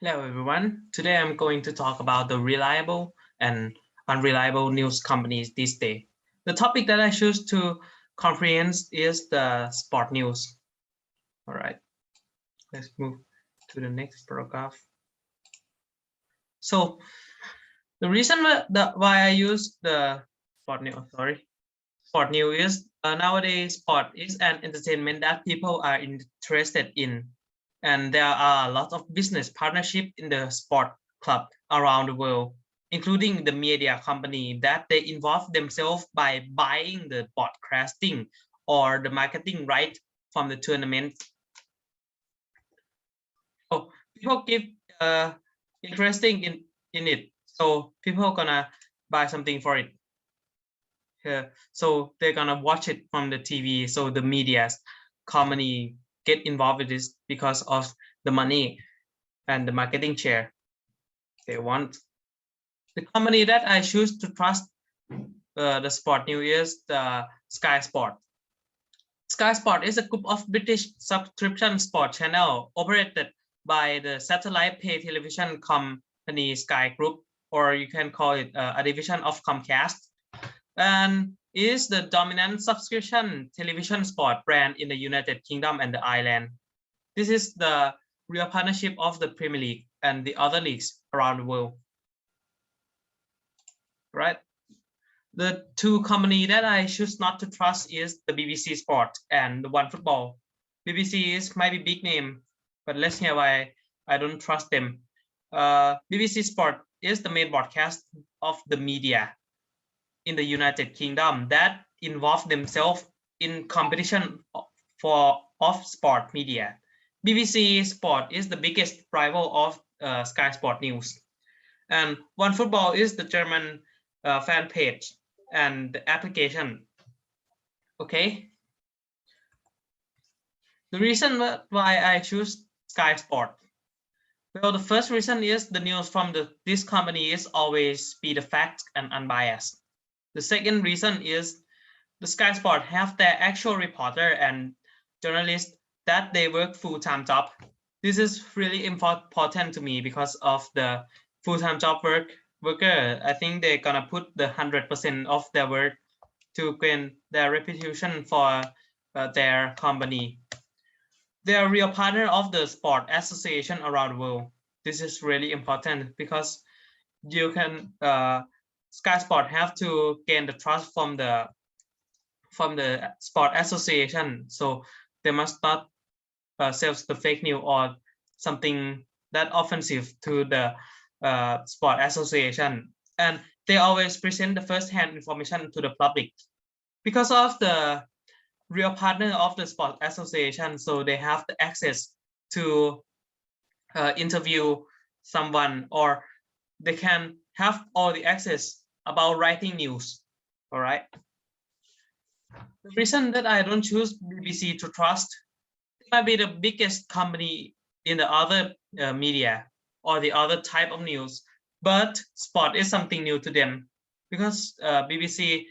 Hello everyone. Today I'm going to talk about the reliable and unreliable news companies this day. The topic that I choose to comprehend is the sport news. All right, let's move to the next paragraph. So the reason why I use the sport news is nowadays sport is an entertainment that people are interested in, and there are a lot of business partnership in the sport club around the world, including the media company that they involve themselves by buying the broadcasting or the marketing right from the tournament. So people keep interesting in it, so people gonna buy something for it. So they're gonna watch it from the TV. So the media's company get involved with this because of the money and the marketing share they want. The company that I choose to trust the sport news is the Sky Sport. Sky Sport is a group of British subscription sport channel operated by the satellite pay television company Sky Group, or you can call it a division of Comcast, and is the dominant subscription television sport brand in the United Kingdom and the Ireland. This is the real partnership of the Premier League and the other leagues around the world. Right? The two companies that I choose not to trust is the BBC Sport and the OneFootball. BBC is maybe big name, but let's hear why I don't trust them. BBC Sport is the main broadcast of the media in the United Kingdom that involve themselves in competition of sport media. BBC Sport is the biggest rival of Sky Sport News, and OneFootball is the German fan page and the application. Okay, the reason why I choose Sky Sport. Well, the first reason is the news from this company is always be the fact and unbiased. The second reason is the Sky Sport have their actual reporter and journalists that they work full-time job. This is really important to me because of the full-time job worker. I think they're gonna put the 100% of their work to gain their reputation for their company. They are real partner of the sport association around the world. This is really important because you can Sky Sport have to gain the trust from the sport association, so they must not sell the fake news or something that offensive to the sport association, and they always present the first-hand information to the public because of the real partner of the sport association, so they have the access to interview someone, or they can have all the access about writing news. All right. The reason that I don't choose BBC to trust, it might be the biggest company in the other media or the other type of news, but sport is something new to them because BBC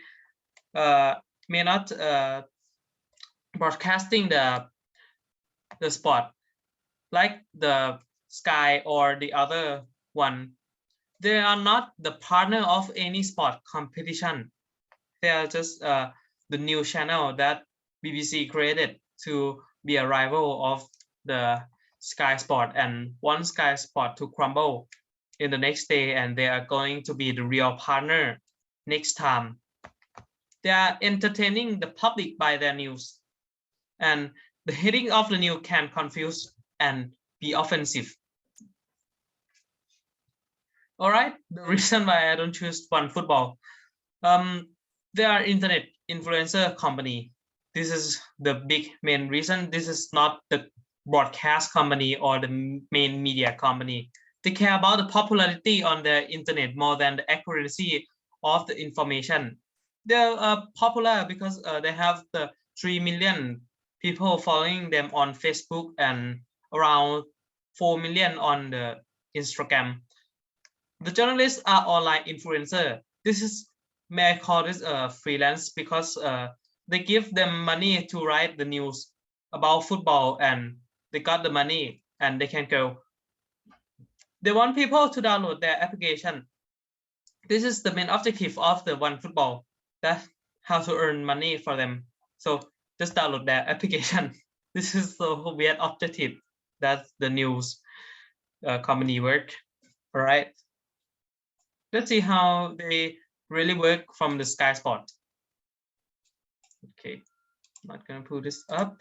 may not broadcasting the sport like the Sky or the other one. They are not the partner of any sport competition. They are just the new channel that BBC created to be a rival of the Sky Sport and want Sky Sport to crumble in the next day, and they are going to be the real partner next time. They are entertaining the public by their news, and the heading of the news can confuse and be offensive. All right, the reason why I don't choose OneFootball. They are internet influencer company. This is the big main reason. This is not the broadcast company or the main media company. They care about the popularity on the internet more than the accuracy of the information. They're popular because they have the 3 million people following them on Facebook and around 4 million on the Instagram. The journalists are online influencer. This is, may I call this a freelance, because they give them money to write the news about football, and they got the money and they can go. They want people to download their application. This is the main objective of the OneFootball. That how to earn money for them. So just download their application. This is the weird objective. That's the news company work. All right. Let's see how they really work from the Sky Sport. Okay, I'm not gonna pull this up.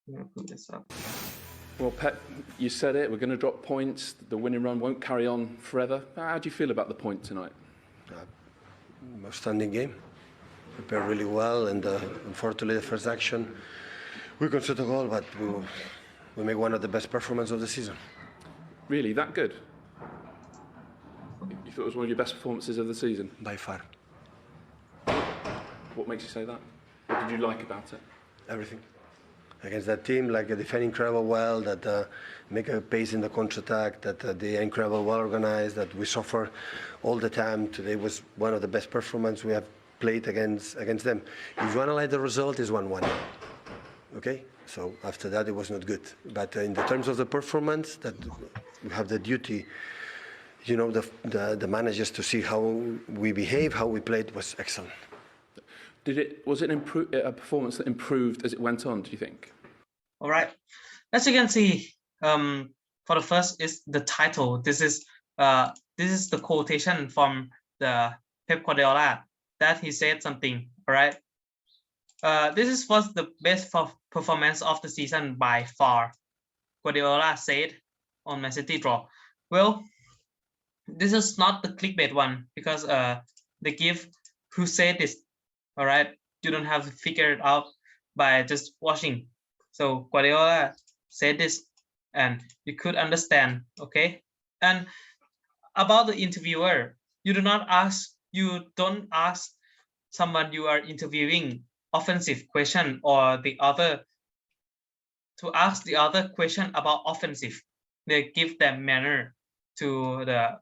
I'm gonna pull this up. Well, Pep, you said it. We're going to drop points. The winning run won't carry on forever. How do you feel about the point tonight? Outstanding game. Prepared really well, and unfortunately, the first action, we conceded a goal, but we make one of the best performances of the season. Really, that good? You thought it was one of your best performances of the season? By far. What makes you say that? What did you like about it? Everything. Against that team, like defending incredible well, that make a pace in the counter-attack, that they are incredible, well organized, that we suffer all the time. Today was one of the best performances we have played against them. If you analyze the result, it's 1-1. Okay? So after that, it was not good. But in the terms of the performance, that we have the duty, you know, the managers to see how we behave, how we played was excellent. Was it a performance that improved as it went on, do you think? All right. As you can see, for the first is the title. This is the quotation from the Pep Guardiola that he said something. All right. This was the best performance of the season by far. Guardiola said on Man City draw. Well, this is not the clickbait one because they give who said this. All right, you don't have to figure it out by just watching. So Guardiola said this, and you could understand. Okay, and about the interviewer, you don't ask someone you are interviewing offensive question or to ask the other question about offensive. They give them manner to the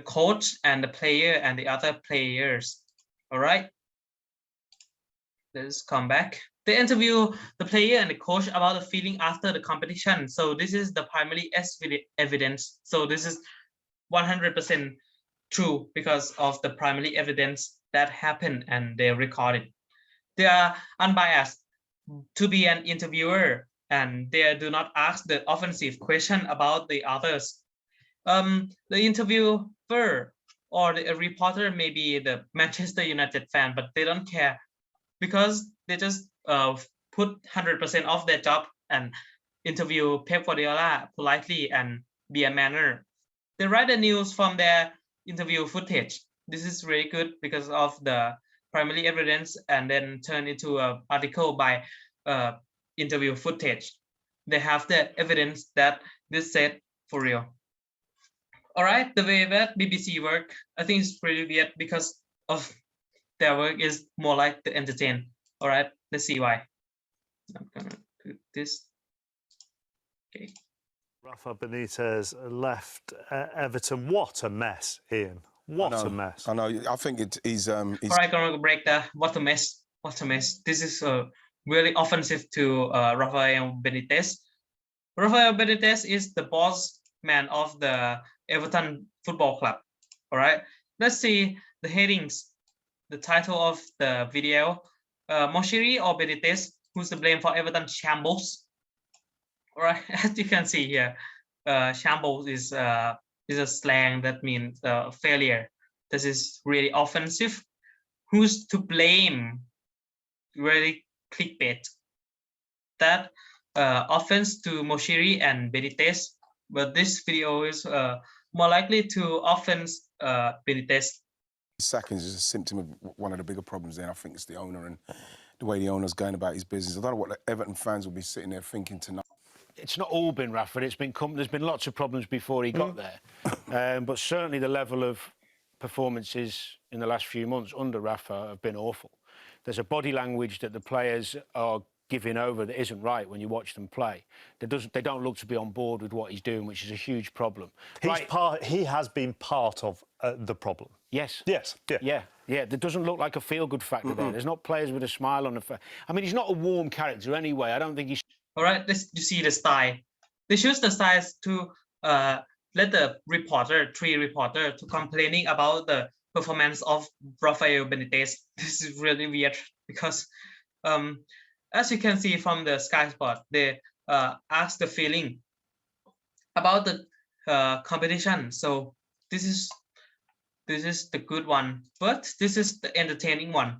coach and the player and the other players. All right, let's come back. They interview the player and the coach about the feeling after the competition. So this is the primary evidence. So this is 100% true because of the primary evidence that happened and they recorded. They are unbiased to be an interviewer and they do not ask the offensive question about the others. The interviewer or the reporter may be the Manchester United fan, but they don't care because they just put 100% of their job and interview Pep Guardiola politely and be a manner. They write the news from their interview footage. This is really good because of the primary evidence and then turn into an article by interview footage. They have the evidence that this said for real. All right, the way that BBC work, I think it's pretty weird because of their work is more like to entertain. All right, let's see why. I'm gonna put this. Okay. Rafa Benitez left Everton. What a mess, Ian. What a mess. I know. I think he's. All right, gonna break the what a mess. What a mess. This is really offensive to Rafael Benitez. Rafael Benitez is the boss man of the Everton Football Club. All right, let's see the headings, the title of the video. Moshiri or Benitez, who's to blame for Everton shambles? All right, as you can see here, shambles is a slang that means failure. This is really offensive. Who's to blame? Really clickbait. That offense to Moshiri and Benitez, but this video is more likely to offense Benitez. Sackings is a symptom of one of the bigger problems there. I think it's the owner and the way the owner's going about his business. I don't know what the Everton fans will be sitting there thinking tonight. It's not all been Rafa. There's been lots of problems before he got there, but certainly the level of performances in the last few months under Rafa have been awful. There's a body language that the players are giving over that isn't right when you watch them play. They don't look to be on board with what he's doing, which is a huge problem. He has been part of the problem. Yes. Yes. Yeah. There doesn't look like a feel-good factor there. There's not players with a smile on the face. I mean, he's not a warm character anyway. I don't think he's... All right, you see the style. They choose the styles to let the three reporter to complaining about the performance of Rafael Benitez. This is really weird because as you can see from the Sky Sport, they ask the feeling about the competition. So this is the good one, but this is the entertaining one.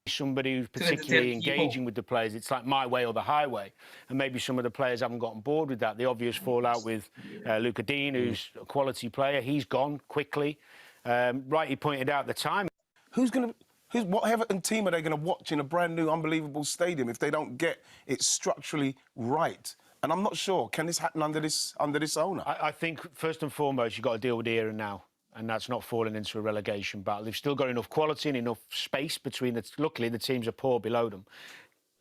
Somebody who's To entertain particularly people. engaging with the players. It's like my way or the highway. And maybe some of the players haven't got on board with that. The obvious fallout with Luca Dean, who's a quality player. He's gone quickly. Rightly pointed out the time. What Everton team are they going to watch in a brand new, unbelievable stadium if they don't get it structurally right? And I'm not sure. Can this happen under this owner? I think first and foremost you've got to deal with the here and now, and that's not falling into a relegation battle. They've still got enough quality and enough space between the. Luckily, the teams are poor below them.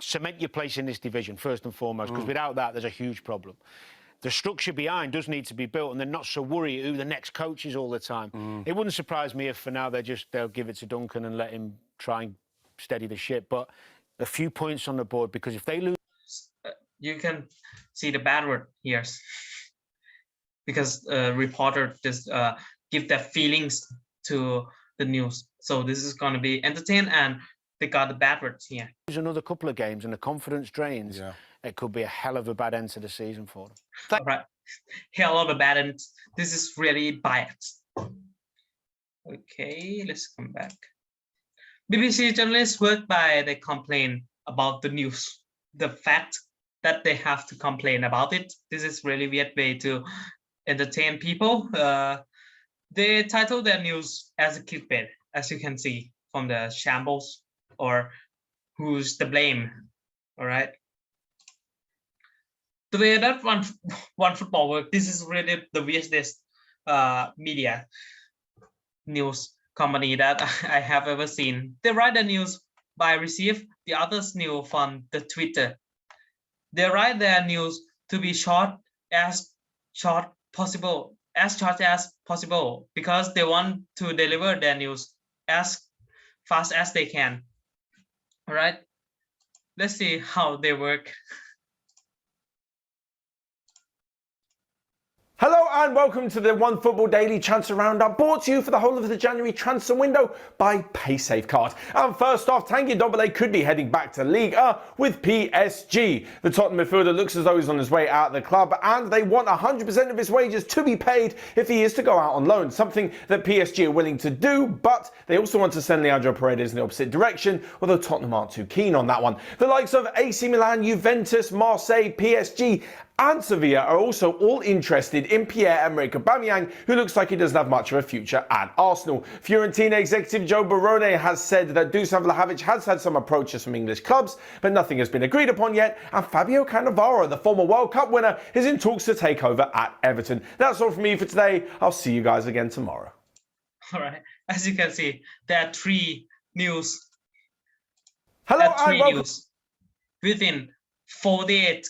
Cement your place in this division first and foremost, because without that, there's a huge problem. The structure behind does need to be built, and they're not so worried who the next coach is all the time. It wouldn't surprise me if for now they'll give it to Duncan and let him try and steady the ship. But a few points on the board, because if they lose, you can see the bad word here because reporter just give their feelings to the news. So this is going to be entertained, and they got the bad words here. another couple of games and the confidence drains, it could be a hell of a bad end to the season for them. All right, hell of a bad end. This is really biased. Okay, let's come back. BBC journalists work by they complain about the news, the fact that they have to complain about it. This is really weird way to entertain people. They title their news as a clickbait, as you can see from the shambles or who's to blame. All right. The way that one football works, this is really the weirdest media news company that I have ever seen. They write the news by receive the other's news from the Twitter. They write their news to be short as possible, because they want to deliver their news as fast as they can. All right, let's see how they work. Hello and welcome to the One Football Daily Transfer Roundup, brought to you for the whole of the January transfer window by PaySafeCard. And first off, Tanguy Ndombele could be heading back to Liga with PSG. The Tottenham midfielder looks as though he's on his way out of the club, and they want 100% of his wages to be paid if he is to go out on loan, something that PSG are willing to do, but they also want to send Leandro Paredes in the opposite direction, although Tottenham aren't too keen on that one. The likes of AC Milan, Juventus, Marseille, PSG and Sevilla are also all interested in Pierre-Emerick Aubameyang, who looks like he doesn't have much of a future at Arsenal. Fiorentina executive Joe Barone has said that Dusan Vlahovic has had some approaches from English clubs, but nothing has been agreed upon yet, and Fabio Cannavaro, the former World Cup winner, is in talks to take over at Everton. That's all from me for today. I'll see you guys again tomorrow. All right, as you can see, there are three news. Hello and welcome. News within 48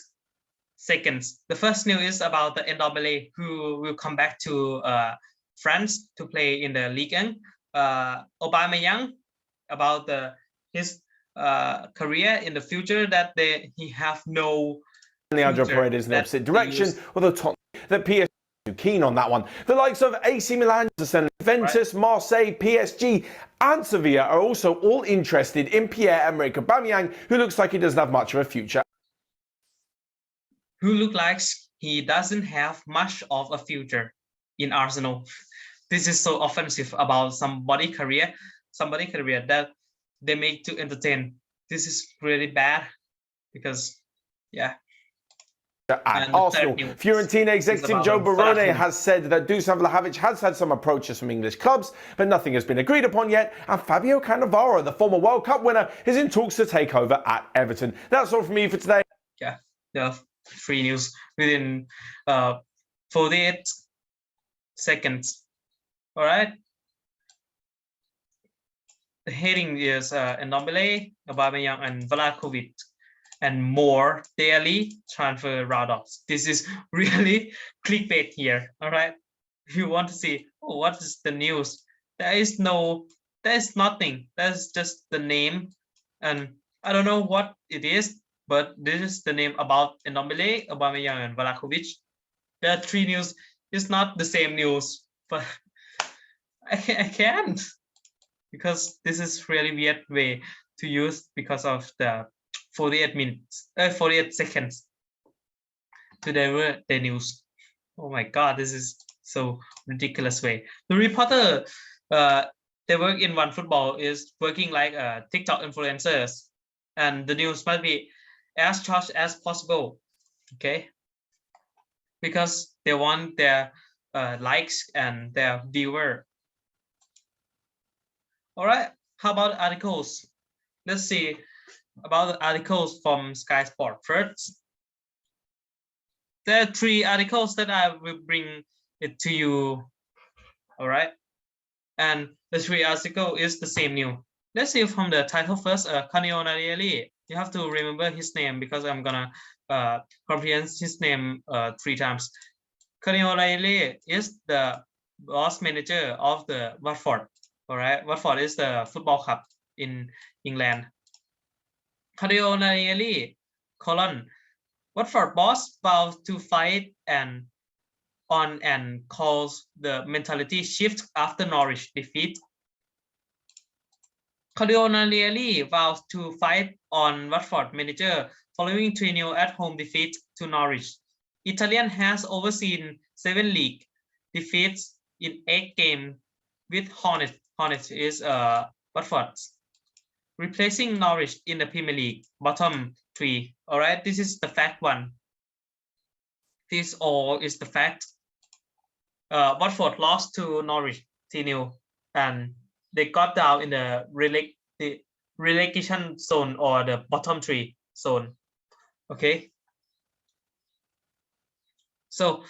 seconds. The first news is about the Ndombele, who will come back to France to play in the Ligue 1. Aubameyang, about his career in the future, that he have no Leandro Paredes in the opposite direction, although Tottenham, that PSG too keen on that one. The likes of AC Milan, Juventus, Marseille, PSG and Sevilla are also all interested in Pierre-Emerick Aubameyang, who looks like he doesn't have much of a future. Who look like he doesn't have much of a future in Arsenal. This is so offensive about somebody's career that they make to entertain. This is really bad because, yeah. At Arsenal, Fiorentina executive Joe Barone has said that Dusan Vlahovic has had some approaches from English clubs, but nothing has been agreed upon yet, and Fabio Cannavaro, the former World Cup winner, is in talks to take over at Everton. That's all from me for today. Yeah, the free news within 48 seconds. All right. The heading is Ndombele, Aubameyang, and Vlahovic, and more daily transfer roundups. This is really clickbait here. All right. If you want to see what is the news, there is nothing. That's just the name, and I don't know what it is. But this is the name about Ndombele, Aubameyang, and Vlahovic. There are 3 news. It's not the same news, but I can't, because this is really weird way to use because of the 48 minutes, 48 seconds to deliver the news. Oh my God, this is so ridiculous way. The reporter, they work in OneFootball is working like TikTok influencers, and the news must be as short as possible, okay? Because they want their likes and their viewer. All right, how about articles? Let's see about the articles from Sky Sport first. There are 3 articles that I will bring it to you. All right, and the 3 article is the same new. Let's see from the title first. Unreliable. You have to remember his name because I'm gonna comprehend his name 3 times. Unreliable is the boss manager of the Watford. All right, Watford is the football club in England. Unreliable, Watford boss vows to fight and calls the mentality shift after Norwich defeat. Unreliable vows to fight on Watford manager following 3-0 at home defeat to Norwich. Italian has overseen 7 league defeats in 8 games with Hornets. Hornets is Watford's, replacing Norwich in the Premier League bottom 3. All right, this is the fact 1. This all is the fact. Watford lost to Norwich 3-0, and they got down in the relegation zone or the bottom 3 zone. Okay. So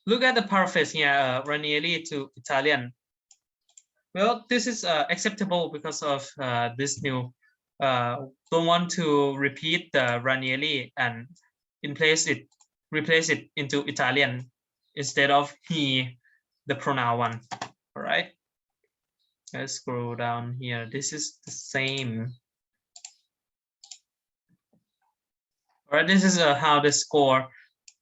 look at the paraphrase here, Ranieri to Italian. Well, this is acceptable because of this new. Don't want to repeat the Ranieri and replace it into Italian instead of he, the pronoun one. All right. Let's scroll down here. This is the same. All right. This is how they score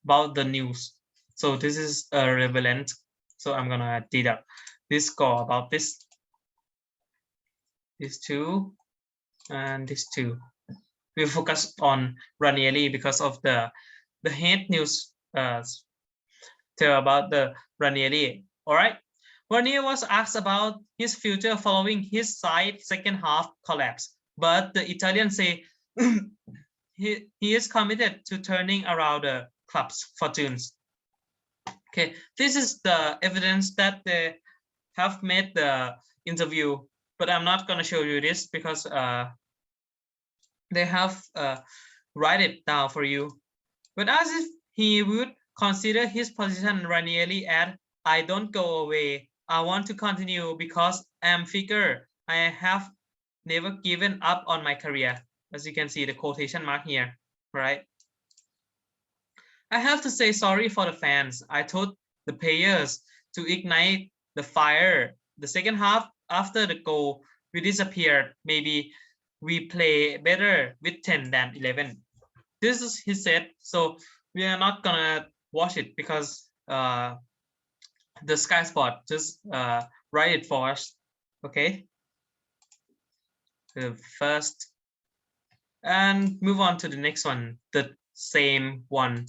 about the news. So this is relevant. So I'm gonna deduct this score about this. These 2 and these 2. We focus on Ranieri because of the head news tell about the Ranieri. All right. Ranieri was asked about his future following his side second half collapse, but the Italians say he is committed to turning around the club's fortunes. Okay, this is the evidence that they have made the interview, but I'm not going to show you this because they have write it down for you. But as if he would consider his position Ranieri at, I don't go away. I want to continue because I'm figure I have never given up on my career. As you can see the quotation mark here, right? I have to say sorry for the fans. I told the players to ignite the fire. The second half after the goal, we disappeared. Maybe we play better with 10 than 11. This is he said. So we are not gonna watch it because the Sky Sport just write it for us. Okay. The first, and move on to the next one, the same one,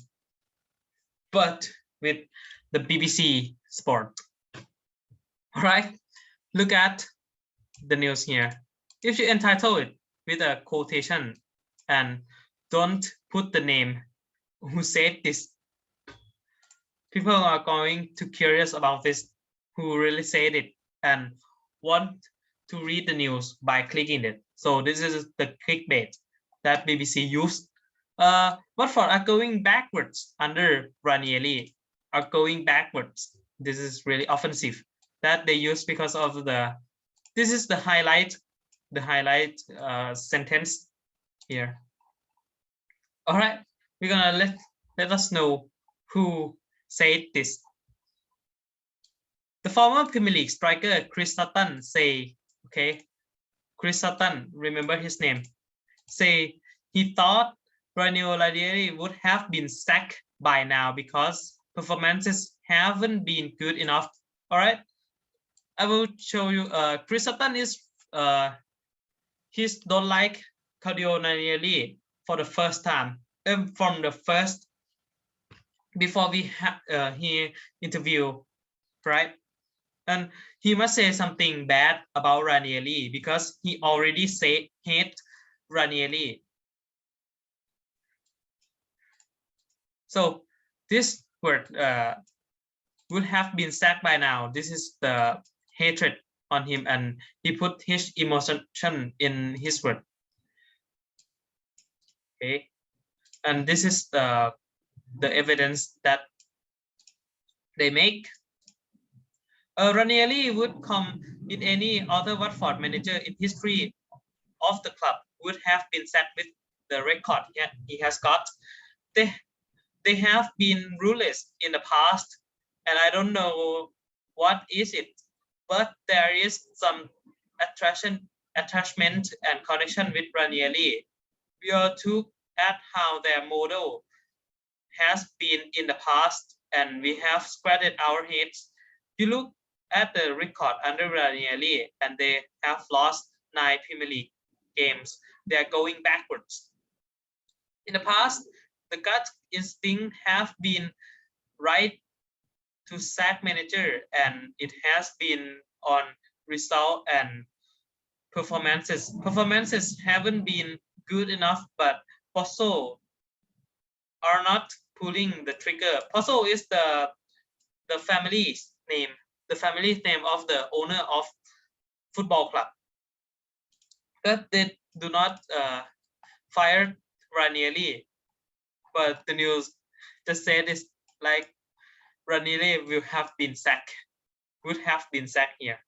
but with the BBC Sport. All right, look at the news here. If you entitle it with a quotation and don't put the name who said this, people are going to curious about this, who really said it, and want to read the news by clicking it. So this is the clickbait that BBC used. Watford are going backwards under Ranieri, are going backwards. This is really offensive that they use because of the, this is the highlight sentence here. All right, we're gonna let us know who said this. The former Premier League striker Chris Sutton say, okay, Chris Sutton, remember his name, say he thought Ranieri would have been sacked by now because performances haven't been good enough. All right, I will show you. Chris Sutton is he's don't like Claudio Ranieri for the first time. From the first before he interview, right? And he must say something bad about Ranieri because he already hate Ranieri. So this word would have been sacked by now. This is the hatred on him, and he put his emotion in his word. Okay, and this is the evidence that they make. Ranieri would come in any other Watford manager in history of the club would have been sacked with the record he has got. They have been rulers in the past, and I don't know what is it, but there is some attachment and connection with Ranieri. We are to look at how their model has been in the past, and we have scratched our heads. You look at the record under Ranieri, and they have lost 9 Premier League games. They are going backwards. In the past, the gut instinct have been right to sack manager, and it has been on result and performances. Performances haven't been good enough, but Pozo are not pulling the trigger. Pozo is the family's name, the family's name of the owner of football club. But they do not fire Ranieri. But the news just said is like Ranieri will have been sacked, would have been sacked here.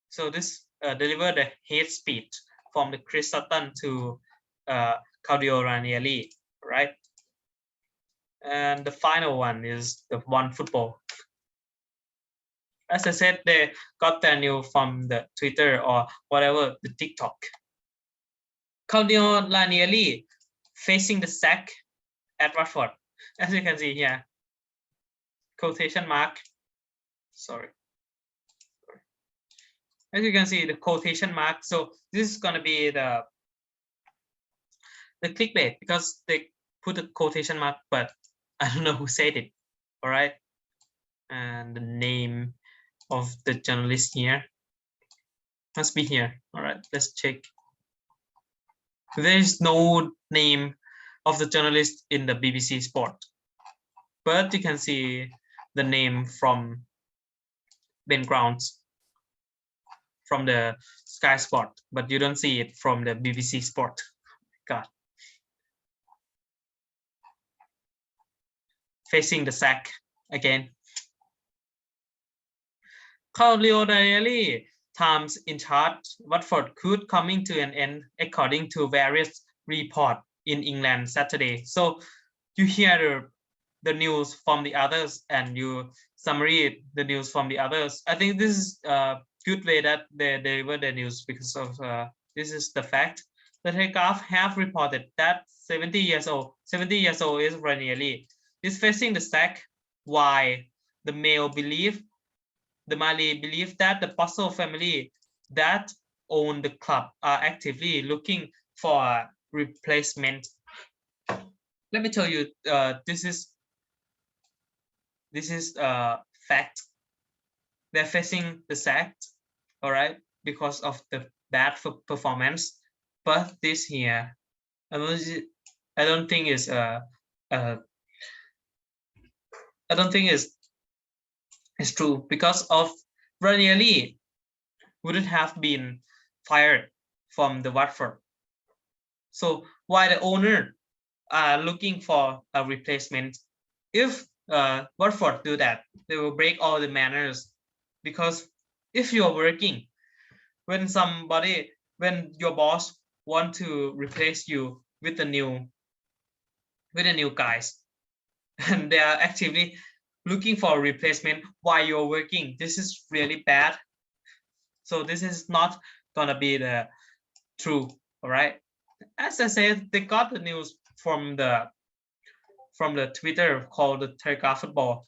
So this delivered a hate speech from the Chris Sutton to Claudio Ranieri, right? And the final one is the One Football. As I said, they got their news from the Twitter or whatever, the TikTok. Claudio Ranieri facing the sack at Watford, as you can see here. Quotation mark. Sorry. As you can see, the quotation mark. So this is gonna be the clickbait because they put a quotation mark, but I don't know who said it. All right, and the name of the journalist here must be here. All right, let's check. There is no name of the journalist in the BBC Sport, but you can see the name from Ben Grounds from the Sky Sport, but you don't see it from the BBC Sport. God. Facing the sack again. Claudio Ranieri times in charge Watford could coming to an end according to various reports in England Saturday. So you hear the news from the others and you summary the news from the others. I think this is a good way that they deliver the news because of this is the fact. The Telegraph have reported that 70 years old is Ranieri is facing the sack. Why? The Mail believe that the Pozo family that own the club are actively looking for a replacement. Let me tell you, this is fact. They're facing the sack, all right, because of the bad performance. But this here, I don't think is I don't think it's true because of Ranieri wouldn't have been fired from the Watford. So why the owner are looking for a replacement? If Watford do that, they will break all the manners. Because if you are working, when your boss want to replace you with a new guys, and they are actively looking for a replacement while you're working, this is really bad. So this is not gonna be the true. All right, as I said, they got the news from the from the Twitter called the Telegraph Football.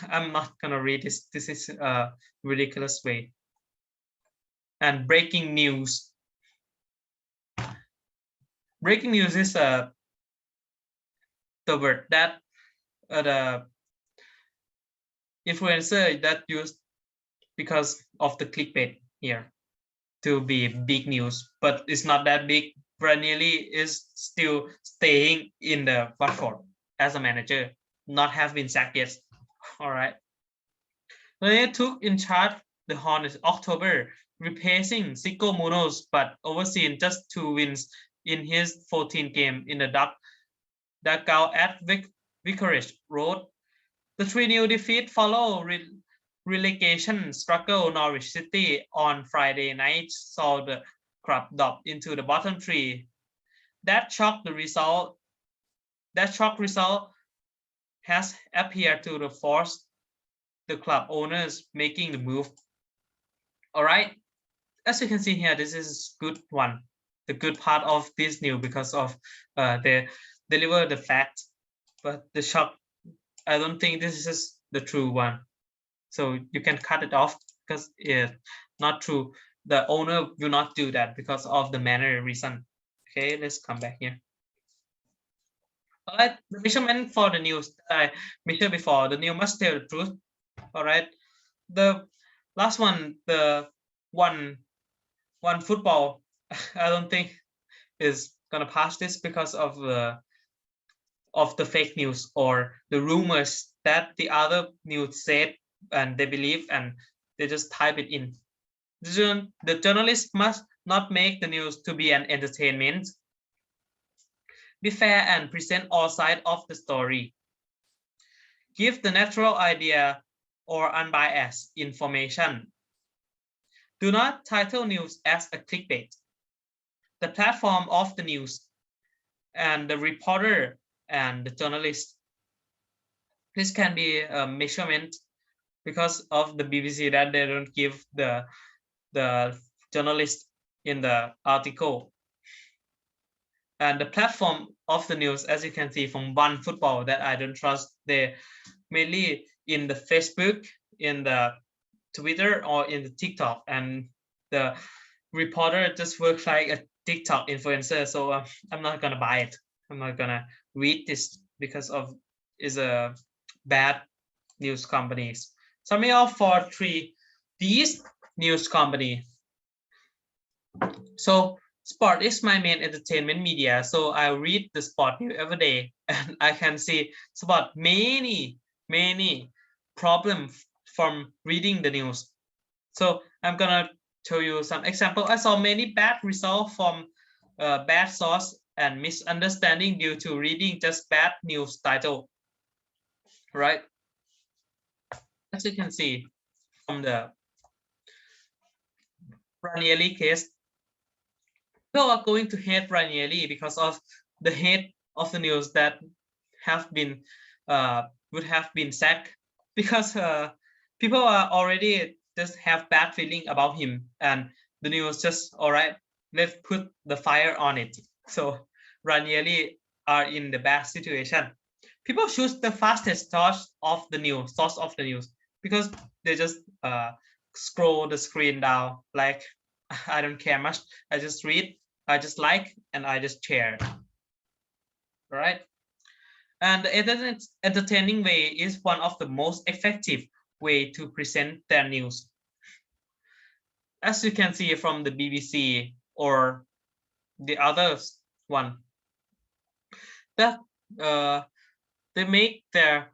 I'm not gonna read this. This is a ridiculous way. And breaking news. Breaking news is the word that the influencer that used because of the clickbait here to be big news, but it's not that big. Ranieri is still staying in the Watford as a manager, not have been sacked yet. All right. Ranieri took in charge the Hornets in October, replacing Zico Munoz, but overseen just 2 wins in his 14th game in the dugout at Vicarage Road. The 3-0 defeat followed relegation struggle. Norwich City on Friday night saw the club drop into the bottom 3. That shock result has appeared to force the club owners making the move. All right, as you can see here, this is good one. The good part of this news because of they deliver the fact, but the shock, I don't think this is the true one. So you can cut it off because it's not true. The owner will not do that because of the manner reason. Okay, let's come back here. All right, the measurement for the news I measured before, the news must tell the truth. All right, the last one, the one football, I don't think is gonna pass this because of the fake news or the rumors that the other news said and they believe and they just type it in. The journalist must not make the news to be an entertainment. Be fair and present all sides of the story. Give the natural idea or unbiased information. Do not title news as a clickbait. The platform of the news and the reporter and the journalist. This can be a measurement because of the BBC that they don't give the journalist in the article. And the platform of the news, as you can see from One Football, that I don't trust. They mainly in the Facebook, in the Twitter, or in the TikTok, and the reporter just works like a TikTok influencer. So I'm not gonna buy it. I'm not gonna read this because of is a bad news companies. Summing up for these news company. So sport is my main entertainment media, so I read the sport news every day, and I can see spot many problems from reading the news. So I'm gonna show you some example. I saw many bad results from bad source and misunderstanding due to reading just bad news title. Right? As you can see from the Ranieri case, people are going to hate Ranieri because of the hate of the news that have been would have been sacked because people are already just have bad feeling about him, and the news just all right, let's put the fire on it. So Ranieri are in the bad situation. People choose the fastest source of the news because they just scroll the screen down like I don't care much. I just read, I just like, and I just share. Right? And the entertaining way is one of the most effective way to present their news. As you can see from the BBC or the others one, that they make their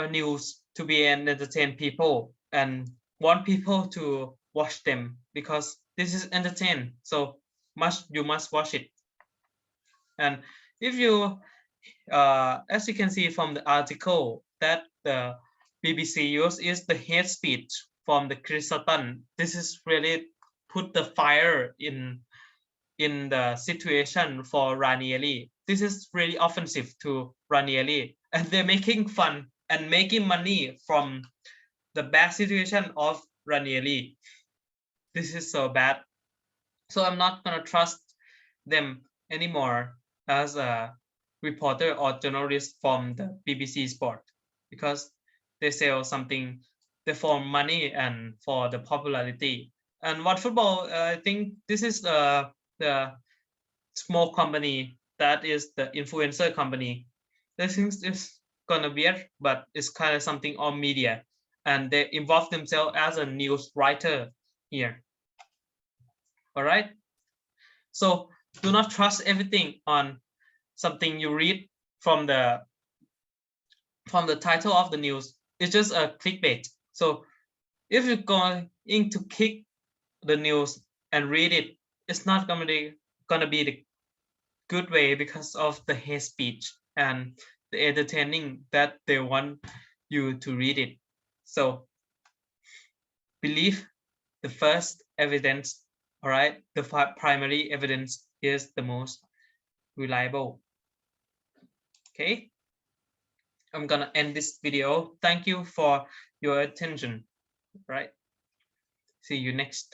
news to be an entertain people and want people to watch them because this is entertain. So you must watch it. And if you as you can see from the article that the BBC used is the hate speech from the Chris Sutton. This is really put the fire in the situation for Ranieri. This is really offensive to Ranieri, and they're making fun and making money from the bad situation of Ranieri. This is so bad. So I'm not gonna trust them anymore as a reporter or journalist from the BBC Sport, because they sell something, they for money and for the popularity. And What Football, I think this is the small company that is the influencer company. They think it's gonna be it, but it's kind of something on media, and they involve themselves as a news writer here. All right. So do not trust everything on something you read from the title of the news. It's just a clickbait. So if you're going to click the news and read it, it's not gonna be the good way, because of the hate speech and the entertaining that they want you to read it. So believe the first evidence. All right, the primary evidence is the most reliable. Okay, I'm gonna end this video. Thank you for your attention. Right, see you next time.